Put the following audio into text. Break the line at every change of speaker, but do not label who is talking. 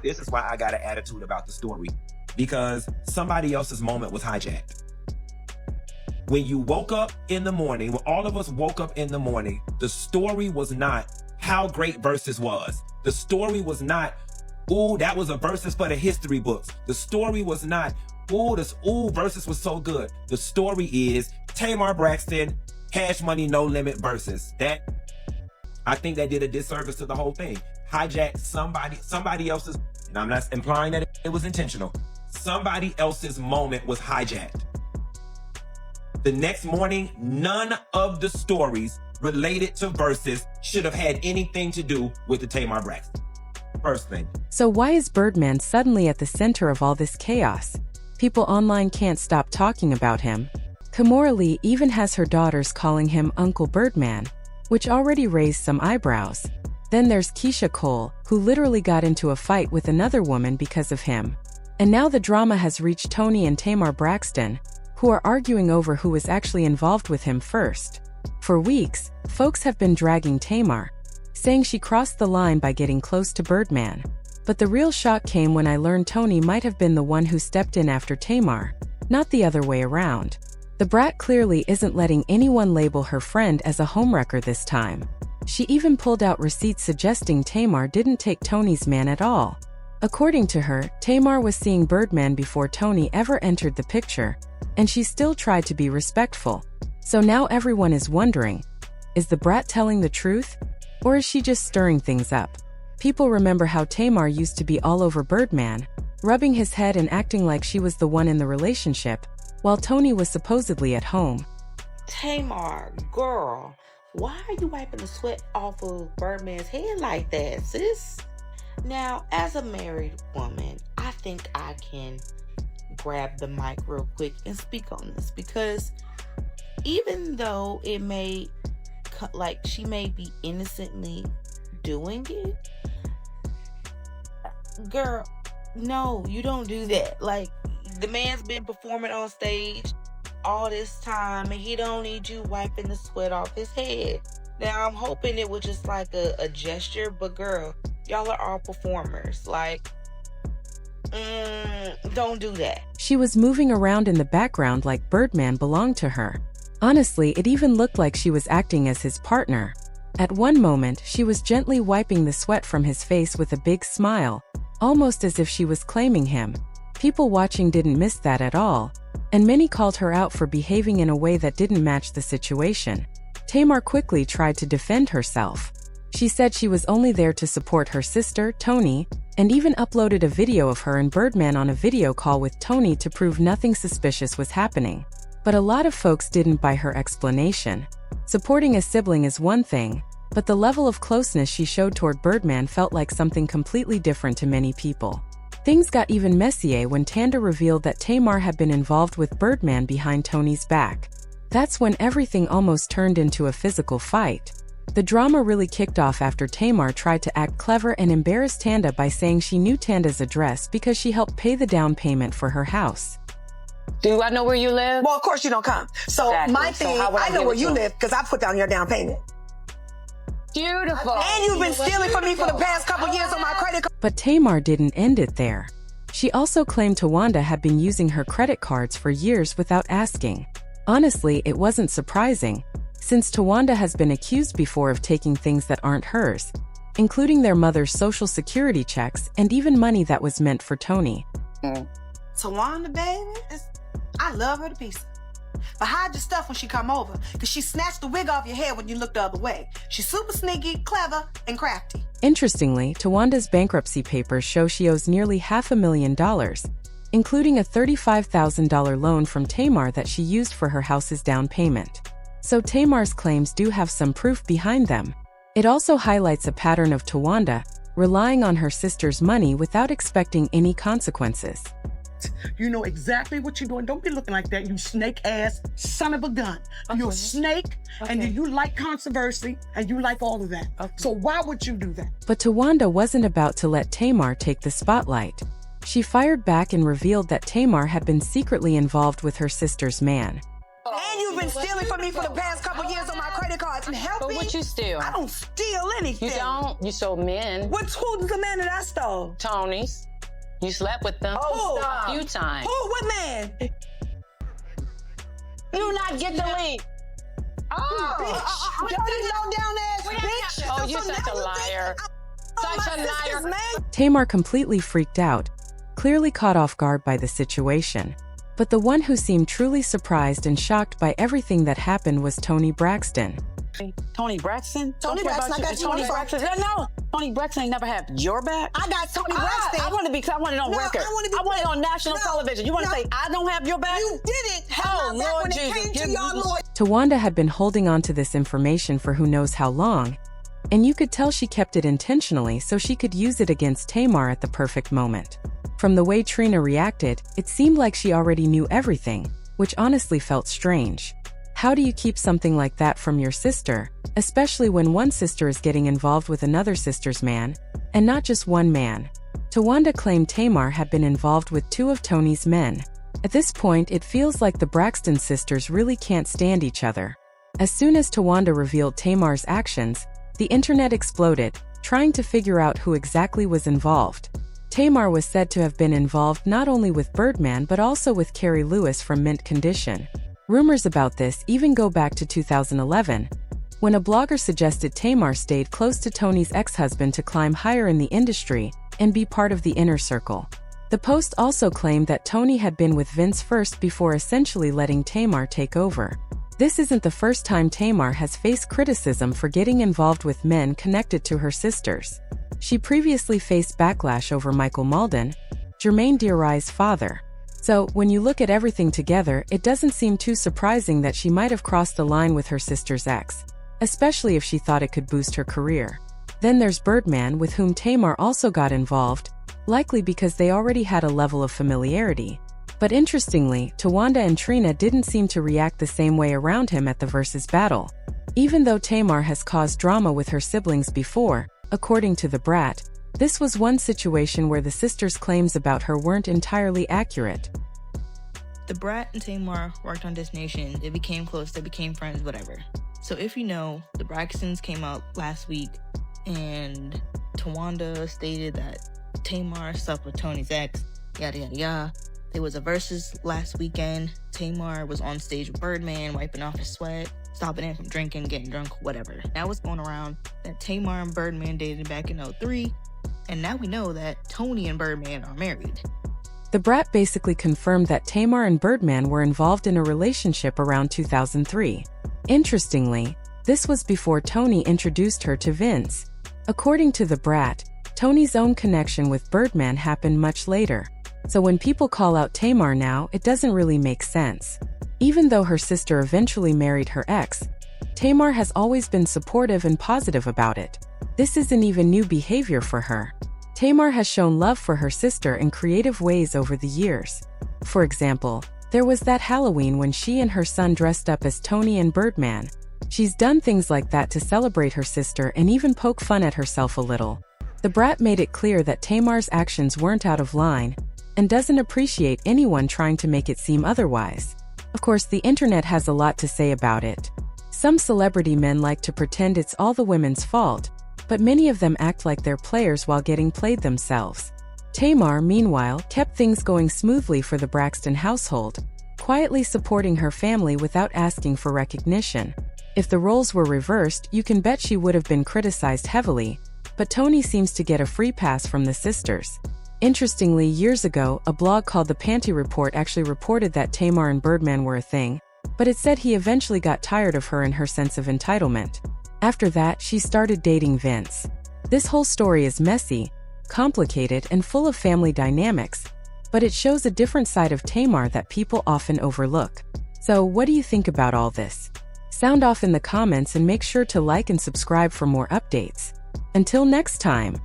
This is why I got an attitude about the story, because somebody else's moment was hijacked. When you woke up in the morning, when all of us woke up in the morning, the story was not how great Versus was. The story was not, ooh, that was a Versus for the history books. The story was not, ooh, Versus was so good. The story is Tamar Braxton, Cash Money No Limit Versus. That, I think that did a disservice to the whole thing. Hijacked somebody else's, and I'm not implying that it was intentional. Somebody else's moment was hijacked. The next morning, none of the stories related to Versus should have had anything to do with the Tamar Braxton. First thing.
So why is Birdman suddenly at the center of all this chaos? People online can't stop talking about him. Kimora Lee even has her daughters calling him Uncle Birdman, which already raised some eyebrows. Then there's Keisha Cole, who literally got into a fight with another woman because of him. And now the drama has reached Toni and Tamar Braxton, who are arguing over who was actually involved with him first. For weeks, folks have been dragging Tamar, saying she crossed the line by getting close to Birdman. But the real shock came when I learned Toni might have been the one who stepped in after Tamar, not the other way around. The brat clearly isn't letting anyone label her friend as a homewrecker this time. She even pulled out receipts suggesting Tamar didn't take Toni's man at all. According to her, Tamar was seeing Birdman before Toni ever entered the picture, and she still tried to be respectful. So now everyone is wondering, is the brat telling the truth? Or is she just stirring things up? People remember how Tamar used to be all over Birdman, rubbing his head and acting like she was the one in the relationship, while Toni was supposedly at home.
Tamar, girl, why are you wiping the sweat off of Birdman's head like that, sis? Now, as a married woman, I think I can grab the mic real quick and speak on this, because even though it may, like, she may be innocently doing it, girl, no, you don't do that. Like, the man's been performing on stage all this time, and he don't need you wiping the sweat off his head. Now, I'm hoping it was just like a gesture, but girl, y'all are all performers. Like, don't do that.
She was moving around in the background like Birdman belonged to her. Honestly, it even looked like she was acting as his partner. At one moment, she was gently wiping the sweat from his face with a big smile, almost as if she was claiming him. People watching didn't miss that at all, and many called her out for behaving in a way that didn't match the situation. Tamar quickly tried to defend herself. She said she was only there to support her sister, Toni, and even uploaded a video of her and Birdman on a video call with Toni to prove nothing suspicious was happening. But a lot of folks didn't buy her explanation. Supporting a sibling is one thing, but the level of closeness she showed toward Birdman felt like something completely different to many people. Things got even messier when Tanda revealed that Tamar had been involved with Birdman behind Toni's back. That's when everything almost turned into a physical fight. The drama really kicked off after Tamar tried to act clever and embarrass Tanda by saying she knew Tanda's address because she helped pay the down payment for her house.
Do I know where you live?
Well, of course you don't come. So
Exactly.
my thing,
So how would I
I know
give
where
it
you
to
live because I put down your down payment.
Beautiful.
And you've been stealing from me for the past couple years on my credit card.
But Tamar didn't end it there. She also claimed Tawanda had been using her credit cards for years without asking. Honestly, it wasn't surprising, since Tawanda has been accused before of taking things that aren't hers, including their mother's social security checks and even money that was meant for Toni.
Tawanda, baby, I love her to pieces. But hide your stuff when she come over, because she snatched the wig off your head when you look the other way. She's super sneaky, clever, and crafty.
Interestingly, Tawanda's bankruptcy papers show she owes nearly $500,000, including a $35,000 loan from Tamar that she used for her house's down payment. So Tamar's claims do have some proof behind them. It also highlights a pattern of Tawanda relying on her sister's money without expecting any consequences.
You know exactly what you're doing. Don't be looking like that, you snake-ass son of a gun.
Okay.
You're a snake, and you like controversy, and you like all of that.
Okay.
So why would you do that?
But Tawanda wasn't about to let Tamar take the spotlight. She fired back and revealed that Tamar had been secretly involved with her sister's man.
And you've been stealing from me for the past couple years on my credit cards. I'm helping.
But what you steal?
I don't steal anything.
You don't? You stole men.
Who's the man that I stole?
Tony's. You slept with them.
Oh,
a few times.
Who? What man?
You not get the lead.
Oh, dirty low down ass bitch.
Oh, you're such a liar. Such a liar.
Man.
Tamar completely freaked out, clearly caught off guard by the situation. But the one who seemed truly surprised and shocked by everything that happened was Toni Braxton.
Toni Braxton?
Toni Braxton, I got you on
Toni
the phone.
Braxton. No, Toni Braxton ain't never had your back.
I got Toni Braxton.
I want it on
No,
record.
I wanna be-
want it on national
No,
television. You want to
no.
say I don't have your back?
You didn't have
Oh,
my back
Lord
when
Jesus,
it came to
give
your
me-
lawyer.
Tawanda had been holding on to this information for who knows how long, and you could tell she kept it intentionally so she could use it against Tamar at the perfect moment. From the way Trina reacted, it seemed like she already knew everything, which honestly felt strange. How do you keep something like that from your sister, especially when one sister is getting involved with another sister's man, and not just one man? Tawanda claimed Tamar had been involved with 2 of Tony's men. At this point, it feels like the Braxton sisters really can't stand each other. As soon as Tawanda revealed Tamar's actions, the internet exploded, trying to figure out who exactly was involved. Tamar was said to have been involved not only with Birdman but also with Carrie Lewis from Mint Condition. Rumors about this even go back to 2011, when a blogger suggested Tamar stayed close to Tony's ex-husband to climb higher in the industry and be part of the inner circle. The post also claimed that Toni had been with Vince first before essentially letting Tamar take over. This isn't the first time Tamar has faced criticism for getting involved with men connected to her sisters. She previously faced backlash over Michael Malden, Jermaine Dearai's father. So, when you look at everything together, it doesn't seem too surprising that she might have crossed the line with her sister's ex, especially if she thought it could boost her career. Then there's Birdman, with whom Tamar also got involved, likely because they already had a level of familiarity. But interestingly, Tawanda and Trina didn't seem to react the same way around him at the Versus battle. Even though Tamar has caused drama with her siblings before, according to DaBrat, this was one situation where the sisters' claims about her weren't entirely accurate.
DaBrat and Tamar worked on This Nation. They became close, they became friends, whatever. So if you know, the Braxtons came out last week and Tawanda stated that Tamar slept with Tony's ex, yada yada yada. There was a Versus last weekend. Tamar was on stage with Birdman, wiping off his sweat, stopping him from drinking, getting drunk, whatever. Now it's going around that Tamar and Birdman dated back in 2003, and now we know that Toni and Birdman are married.
DaBrat basically confirmed that Tamar and Birdman were involved in a relationship around 2003. Interestingly, this was before Toni introduced her to Vince. According to DaBrat, Toni's own connection with Birdman happened much later. So when people call out Tamar now, it doesn't really make sense. Even though her sister eventually married her ex, Tamar has always been supportive and positive about it. This isn't even new behavior for her. Tamar has shown love for her sister in creative ways over the years. For example, there was that Halloween when she and her son dressed up as Toni and Birdman. She's done things like that to celebrate her sister and even poke fun at herself a little. DaBrat made it clear that Tamar's actions weren't out of line, and doesn't appreciate anyone trying to make it seem otherwise. Of course, the internet has a lot to say about it. Some celebrity men like to pretend it's all the women's fault, but many of them act like they're players while getting played themselves. Tamar, meanwhile, kept things going smoothly for the Braxton household, quietly supporting her family without asking for recognition. If the roles were reversed, you can bet she would have been criticized heavily, but Toni seems to get a free pass from the sisters. Interestingly, years ago, a blog called The Panty Report actually reported that Tamar and Birdman were a thing, but it said he eventually got tired of her and her sense of entitlement. After that, she started dating Vince. This whole story is messy, complicated, and full of family dynamics, but it shows a different side of Tamar that people often overlook. So, what do you think about all this? Sound off in the comments and make sure to like and subscribe for more updates. Until next time.